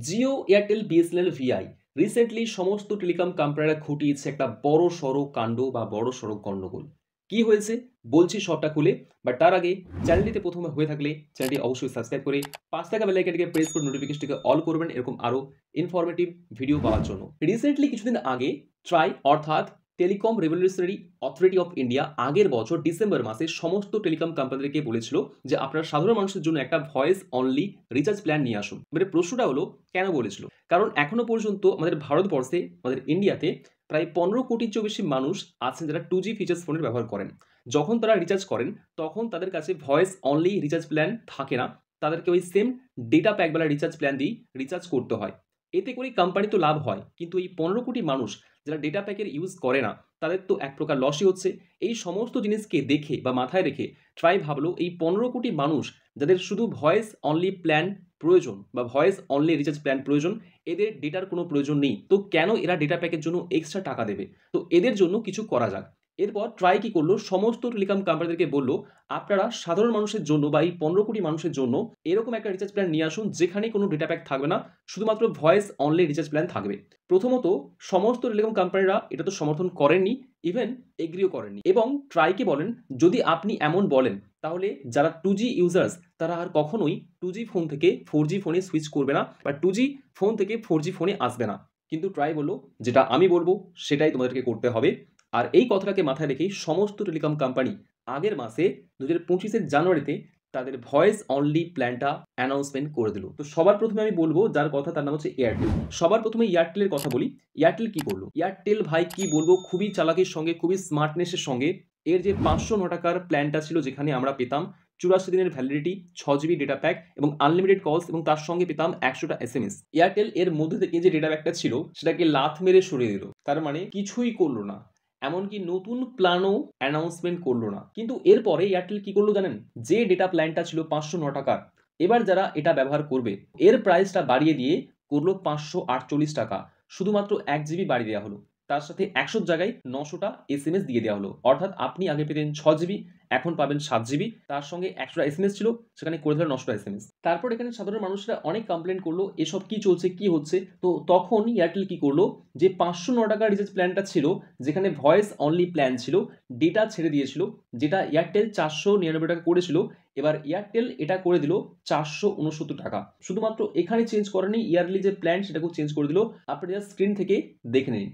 Jio, Airtel, BSNL, Vi recently সমস্ত telecom কোম্পানিরা ঘটিয়েছে একটা বড় সড়ো কাণ্ড বা বড় সড়ো গন্ডগোল। কি হয়েছে বলছি সবটা খুলে। বাট তার আগে চ্যানেলটিতে প্রথমে হয়ে থাকলে চ্যানেলটি অবশ্যই সাবস্ক্রাইব করে পাঁচ টাকা বেল আইকনটিকে প্রেস করে নোটিফিকেশনটিকে অল করবেন এরকম আরো ইনফরমেটিভ ভিডিও পাওয়ার জন্য। রিসেন্টলি কিছুদিন আগে ট্রাই অর্থাৎ telecom revolutionary authority of India আগের বছর ডিসেম্বর মাসে সমস্ত টেলিকম কোম্পানিদেরকে বলেছিল যে আপনারা সাধারণ মানুষের জন্য একটা ভয়েস অনলি রিচার্জ প্ল্যান নিয়ে আসুন। এবারে প্রশ্নটা হলো কেন বলেছিল? কারণ এখনো পর্যন্ত আমাদের ভারতবর্ষে আমাদের ইন্ডিয়াতে প্রায় 15 কোটির চেয়েও বেশি মানুষ আছেন যারা 2G ফিচার্স ফোনের ব্যবহার করেন। যখন তারা রিচার্জ করেন তখন তাদের কাছে ভয়েস অনলি রিচার্জ প্ল্যান থাকে না, তাদেরকে ওই সেম ডেটা প্যাকবেলা রিচার্জ প্ল্যান দিয়েই রিচার্জ করতে হয়। এতে করে কোম্পানি তো লাভ হয়, কিন্তু এই 15 কোটি মানুষ যারা ডেটা প্যাকের ইউজ করে না তাদের তো এক প্রকার লসই হচ্ছে। এই সমস্ত জিনিসকে দেখে বা মাথায় রেখে ট্রাই ভাবলো এই 15 কোটি মানুষ যাদের শুধু ভয়েস অনলি প্ল্যান প্রয়োজন বা ভয়েস অনলি রিচার্জ প্ল্যান প্রয়োজন, এদের ডেটার কোনো প্রয়োজন নেই, তো কেন এরা ডেটা প্যাকের জন্য এক্সট্রা টাকা দেবে? তো এদের জন্য কিছু করা যাক। এরপর ট্রাই কি করলো, সমস্ত টেলিকম কোম্পানিদেরকে বললো আপনারা সাধারণ মানুষের জন্য বা এই 15 কোটি মানুষের জন্য এরকম একটা রিচার্জ প্ল্যান নিয়ে আসুন যেখানে কোনো ডেটা প্যাক থাকবে না, শুধুমাত্র ভয়েস অনলি রিচার্জ প্ল্যান থাকবে। প্রথমত সমস্ত টেলিকম কোম্পানিরা এটা তো সমর্থন করেননি, ইভেন এগ্রিও করেননি, এবং ট্রাইকে বলেন যদি আপনি এমন বলেন তাহলে যারা 2G ইউজার্স তারা আর কখনোই 2G ফোন থেকে 4G ফোনে সুইচ করবে না বা 2G ফোন থেকে 4G ফোনে আসবে না। কিন্তু ট্রাই বললো যেটা আমি বলবো সেটাই তোমাদেরকে করতে হবে। আর এই কথাটাকে মাথায় রেখেই সমস্ত টেলিকম কোম্পানি আগের মাসে 2025-এর জানুয়ারিতে তাদের ভয়েস অনলি প্ল্যানটা অ্যানাউন্সমেন্ট করে দিল। তো সবার প্রথমে আমি বলবো যার কথা তার নাম হচ্ছে এয়ারটেল। সবার প্রথমে এয়ারটেলের কথা বলি। এয়ারটেল কি করলো? এয়ারটেল ভাই কি বলবো, খুবই চালাকির সঙ্গে খুবই স্মার্টনেসের সঙ্গে এর যে 509 টাকার প্ল্যানটা ছিল যেখানে আমরা পেতাম 84 দিনের ভ্যালিডিটি, 6 GB ডেটা প্যাক এবং আনলিমিটেড কলস এবং তার সঙ্গে পেতাম 100টা SMS। এয়ারটেল এর মধ্যে থেকে যে ডেটা প্যাকটা ছিল সেটাকে লাথ মেরে সরিয়ে দিল, তার মানে কিছুই করলো না, এমনকি নতুন প্ল্যানও অ্যানাউন্সমেন্ট করলো না। কিন্তু এরপরে এয়ারটেল কি করলো জানেন? যে ডেটা প্ল্যানটা ছিল 509 টাকার, এবার যারা এটা ব্যবহার করবে এর প্রাইসটা বাড়িয়ে দিয়ে করলো 548 টাকা। শুধুমাত্র 1 GB বাড়িয়ে দেওয়া হলো, তার সাথে 100 জায়গায় 900টা SMS দিয়ে দেওয়া হলো। অর্থাৎ আপনি আগে পেতেন 6 GB, এখন পাবেন 7 GB, তার সঙ্গে 100টা SMS ছিল, সেখানে করে দিল 900টা SMS। তারপর এখানে সাধারণ মানুষরা অনেক কমপ্লেন করলো এসব কি চলছে, কি হচ্ছে। তো তখন এয়ারটেল কি করলো, যে 509 টাকার রিচার্জ প্ল্যানটা ছিল যেখানে ভয়েস অনলি প্ল্যান ছিল, ডেটা ছেড়ে দিয়েছিল, যেটা এয়ারটেল 499 টাকা করেছিল, এবার এয়ারটেল এটা করে দিল 469 টাকা। শুধুমাত্র এখানে চেঞ্জ করেনি, ইয়ারলি যে প্ল্যান সেটাকেও চেঞ্জ করে দিল। আপনি জাস্ট স্ক্রিন থেকে দেখে নিন।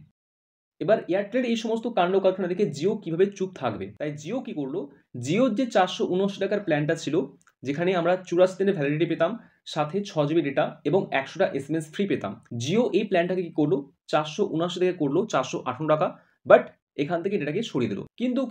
এবার এয়ারটেলের এই সমস্ত কাণ্ড কারখানা দেখে জিও কিভাবে চুপ থাকবে, তাই জিও কি করলো, জিওর যে 479 টাকার প্ল্যানটা ছিল যেখানে আমরা 84 দিনের ভ্যালিডিটি পেতাম, সাথে 6 GB ডেটা এবং 100টা SMS ফ্রি পেতাম, জিও এই প্ল্যানটাকে কি করলো 479 থেকে করলো 458 টাকা। বাট এখান থেকে ডেটাকে সরিয়ে দিল। কিন্তু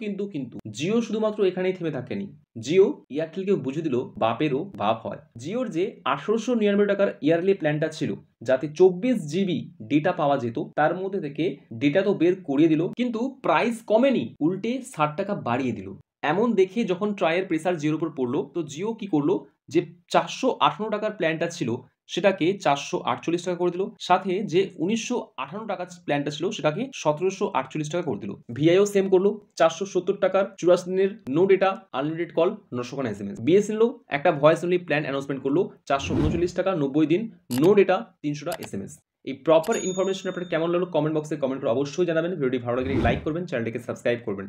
জিও শুধুমাত্র এখানেই থেমে থাকেনি। জিও এয়ারটেলকে বুঝে দিল বাপেরও বাপ হয়। জিওর যে 1899 টাকার ইয়ারলি প্ল্যানটা ছিল যাতে 24 GB ডেটা পাওয়া যেত, তার মধ্যে থেকে ডেটা তো বের করিয়ে দিল, কিন্তু প্রাইস কমেনি, উল্টে 60 টাকা বাড়িয়ে দিল। এমন দেখে যখন ট্রায়ের প্রেসার জিওর উপর পড়লো, তো জিও কি করলো, যে 458 টাকার প্ল্যানটা ছিল সেটাকে 448 টাকা করে দিল, সাথে যে 1958 টাকার প্ল্যানটা ছিল সেটাকে 1748 টাকা করে দিল। ভিআইও সেম করলো, 470 টাকার 84 দিনের no data unlimited call 900 SMS। বিএসএনএলও একটা ভয়েস অনলি প্ল্যান অ্যানাউন্সমেন্ট করলো, 439 টাকা 90 দিন নো ডেটা 300টা SMS। এই প্রপার ইনফরমেশন আপনার কেমন লাগলো কমেন্ট বক্সে কমেন্ট করে অবশ্যই জানাবেন। ভিডিওটি ভালো লাগলে লাইক করবেন, চ্যানেলটিকে সাবস্ক্রাইব করবেন।